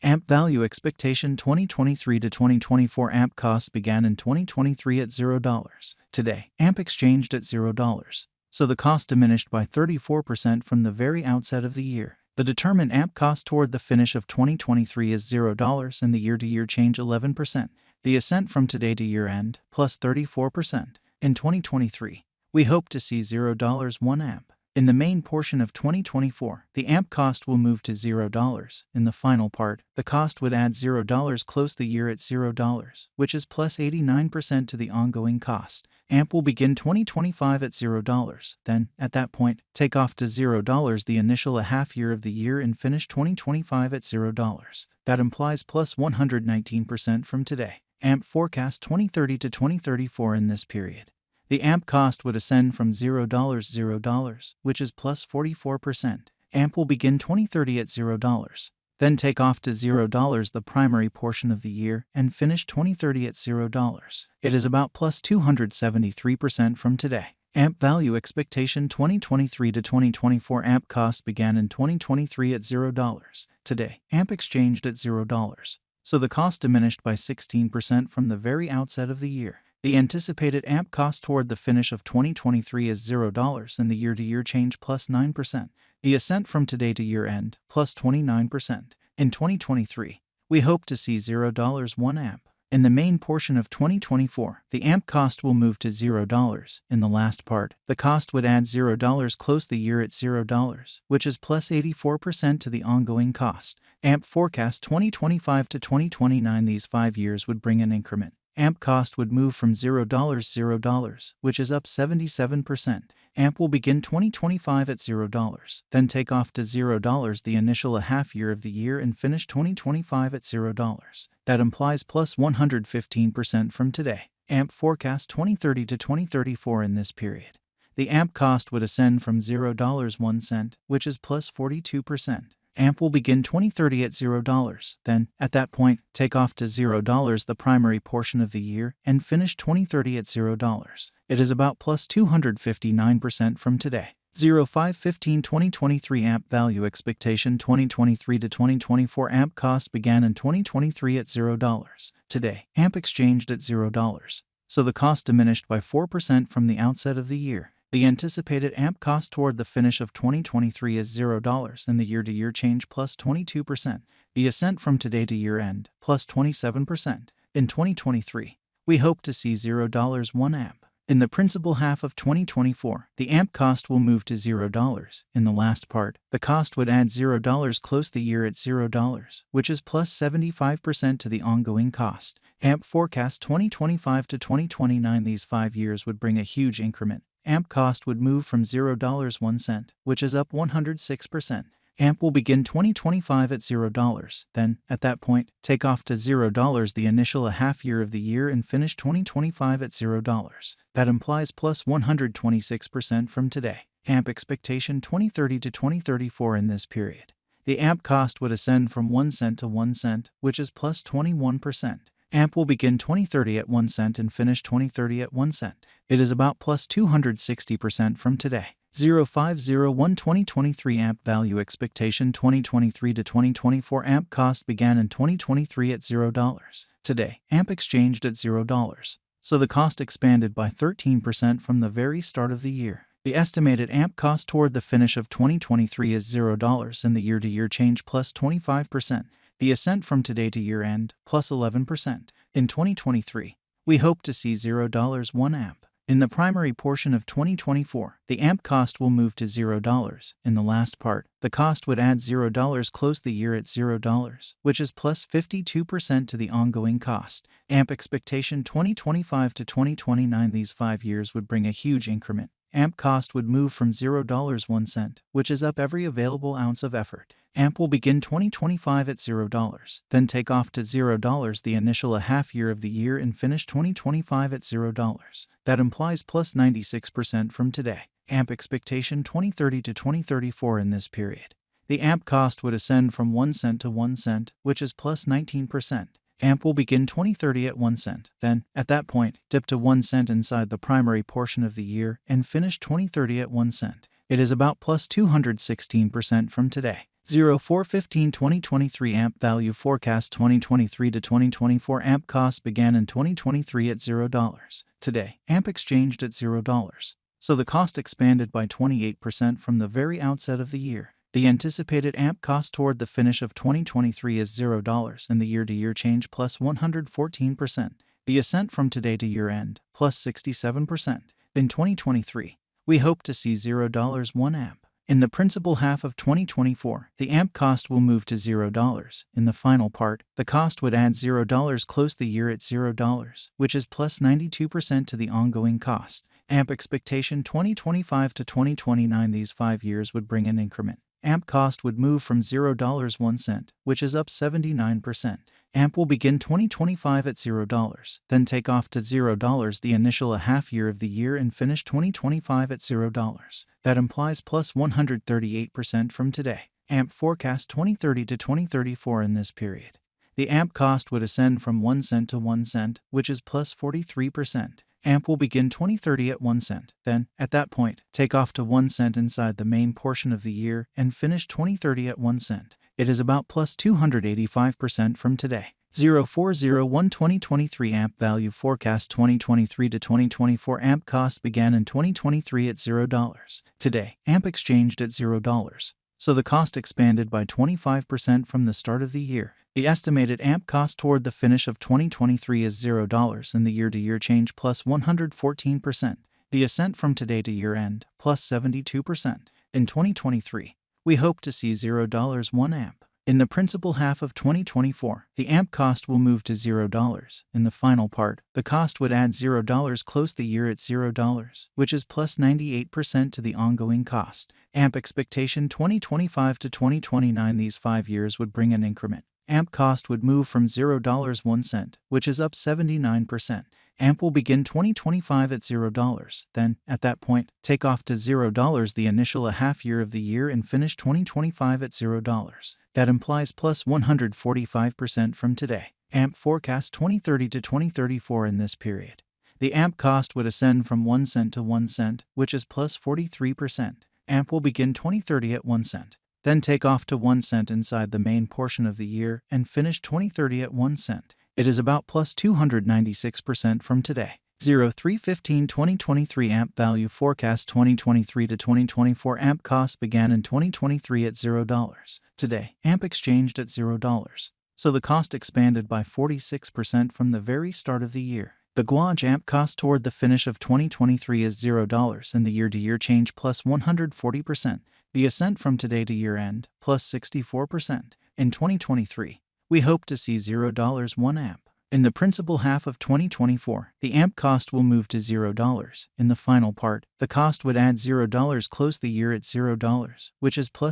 AMP value expectation 2023 to 2024 AMP cost began in 2023 at $0. Today, AMP exchanged at $0. So the cost diminished by 34% from the very outset of the year. The determined AMP cost toward the finish of 2023 is $0 and the year-to-year change 11%. The ascent from today to year-end, plus 34%. In 2023, we hope to see $0 1 AMP. In the main portion of 2024, the AMP cost will move to $0. In the final part, the cost would add $0 close the year at $0, which is plus 89% to the ongoing cost. AMP will begin 2025 at $0. Then, at that point, take off to $0 the initial half year of the year and finish 2025 at $0. That implies plus 119% from today. AMP forecast 2030 to 2034 in this period. The AMP cost would ascend from $0, which is plus 44%. AMP will begin 2030 at $0, then take off to $0 the primary portion of the year and finish 2030 at $0. It is about plus 273% from today. AMP value expectation 2023 to 2024 AMP cost began in 2023 at $0. Today, AMP exchanged at $0. So the cost diminished by 16% from the very outset of the year. The anticipated AMP cost toward the finish of 2023 is $0 and the year-to-year change plus 9%. The ascent from today to year-end, plus 29%. In 2023, we hope to see $0 1 AMP. In the main portion of 2024, the AMP cost will move to $0. In the last part, the cost would add $0 close the year at $0, which is plus 84% to the ongoing cost. AMP forecast 2025 to 2029 these 5 years would bring an increment. AMP cost would move from $0, which is up 77%. AMP will begin 2025 at $0, then take off to $0 the initial half year of the year and finish 2025 at $0. That implies plus 115% from today. AMP forecast 2030 to 2034 in this period. The AMP cost would ascend from $0 1 cent, which is plus 42%. AMP will begin 2030 at $0, then, at that point, take off to $0 the primary portion of the year and finish 2030 at $0. It is about plus 259% from today. 05/15/2023 AMP value expectation 2023 to 2024 AMP cost began in 2023 at $0. Today, AMP exchanged at $0. So the cost diminished by 4% from the outset of the year. The anticipated AMP cost toward the finish of 2023 is $0 and the year-to-year change plus 22%. The ascent from today to year-end, plus 27%. In 2023, we hope to see $0 1 AMP. In the principal half of 2024, the AMP cost will move to $0. In the last part, the cost would add $0 close the year at $0, which is plus 75% to the ongoing cost. AMP forecast 2025 to 2029 these 5 years would bring a huge increment. AMP cost would move from $0 1 cent, which is up 106%. AMP will begin 2025 at $0, then, at that point, take off to $0 the initial half year of the year and finish 2025 at $0. That implies plus 126% from today. AMP expectation 2030 to 2034 in this period. The AMP cost would ascend from 1 cent to 1 cent, which is plus 21%. AMP will begin 2030 at 1 cent and finish 2030 at 1 cent. It is about plus 260% from today. 05/01/2023 AMP value expectation 2023 to 2024 AMP cost began in 2023 at $0. Today, AMP exchanged at $0. So the cost expanded by 13% from the very start of the year. The estimated AMP cost toward the finish of 2023 is $0 and the year-to-year change plus 25%. The ascent from today to year-end, plus 11%. In 2023, we hope to see $0 1 AMP. In the primary portion of 2024, the AMP cost will move to $0. In the last part, the cost would add $0 close the year at $0, which is plus 52% to the ongoing cost. AMP expectation 2025 to 2029 these 5 years would bring a huge increment. AMP cost would move from $0 1 cent, which is up every available ounce of effort. AMP will begin 2025 at $0, then take off to $0 the initial half year of the year and finish 2025 at $0. That implies plus 96% from today. AMP expectation 2030 to 2034 in this period. The AMP cost would ascend from 1 cent to 1 cent, which is plus 19%. AMP will begin 2030 at 1 cent, then, at that point, dip to 1 cent inside the primary portion of the year and finish 2030 at 1 cent. It is about plus 216% from today. 04/15/2023 AMP value forecast 2023 to 2024 AMP cost began in 2023 at $0. Today, AMP exchanged at $0. So the cost expanded by 28% from the very outset of the year. The anticipated AMP cost toward the finish of 2023 is $0 and the year-to-year change plus 114%. The ascent from today to year-end plus 67%. In 2023, we hope to see $0 1 AMP. In the principal half of 2024, the AMP cost will move to $0. In the final part, the cost would add $0 close the year at $0, which is plus 92% to the ongoing cost. AMP expectation 2025 to 2029. These 5 years would bring an increment. AMP cost would move from $0 1 cent, which is up 79%. AMP will begin 2025 at $0, then take off to $0 the initial half year of the year and finish 2025 at $0. That implies plus 138% from today. AMP forecast 2030 to 2034 in this period. The AMP cost would ascend from 1 cent to 1 cent, which is plus 43%. AMP will begin 2030 at 1 cent, then, at that point, take off to 1 cent inside the main portion of the year and finish 2030 at 1 cent. It is about plus 285% from today. 04/01/2023 AMP value forecast 2023 to 2024 AMP cost began in 2023 at $0. Today, AMP exchanged at $0. So the cost expanded by 25% from the start of the year. The estimated AMP cost toward the finish of 2023 is $0 and the year-to-year change plus 114%. The ascent from today to year-end plus 72%. In 2023, we hope to see $0 1 AMP. In the principal half of 2024, the AMP cost will move to $0. In the final part, the cost would add $0 close the year at $0, which is plus 98% to the ongoing cost. AMP expectation 2025 to 2029. These 5 years would bring an increment. AMP cost would move from $0 1 cent, which is up 79%. AMP will begin 2025 at $0, then, at that point, take off to $0 the initial half year of the year and finish 2025 at $0. That implies plus 145% from today. AMP forecast 2030 to 2034 in this period. The AMP cost would ascend from 1 cent to 1 cent, which is plus 43%. AMP will begin 2030 at 1 cent. Then take off to 1 cent inside the main portion of the year and finish 2030 at 1 cent. It is about plus 296% from today. 03/15/2023 AMP value forecast 2023 to 2024 AMP cost began in 2023 at $0. Today, AMP exchanged at $0. So the cost expanded by 46% from the very start of the year. The Guaj AMP cost toward the finish of 2023 is $0 and the year-to-year change plus 140%. The ascent from today to year-end plus 64%. In 2023, we hope to see $0 1 AMP. In the principal half of 2024, the AMP cost will move to $0. In the final part, the cost would add $0 close the year at $0, which is plus